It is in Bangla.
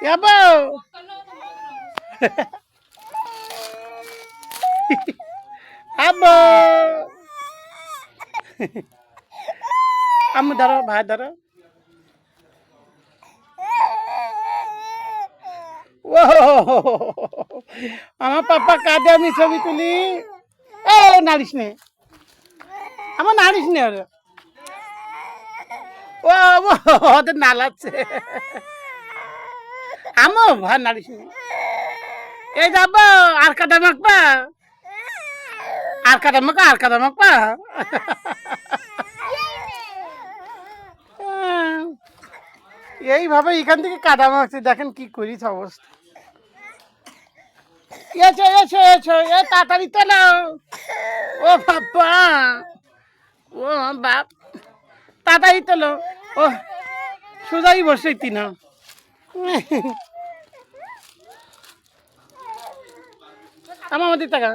Yabo. Abo. Amu daro, bhai daro. আমার পাপা কাঁদে আমি ছবি তুলি ও নারিস নে আমার নারিস নে ওরে ও ওদের নালাচ্ছে আমো ভাই নারিস নে এই যাবো আর কাদা মাখবা আর কাদা মাখা আর কাদা মাখবা এইভাবে এখান থেকে কাদা মাখছে দেখেন কি করিস অবস্থা এসো এসো এসো এ তাড়াতাড়ি তো না ও বাবা ও বাপ তাড়াতাড়ি তোলো ও সোজাই বসে তিনা আমার টাকা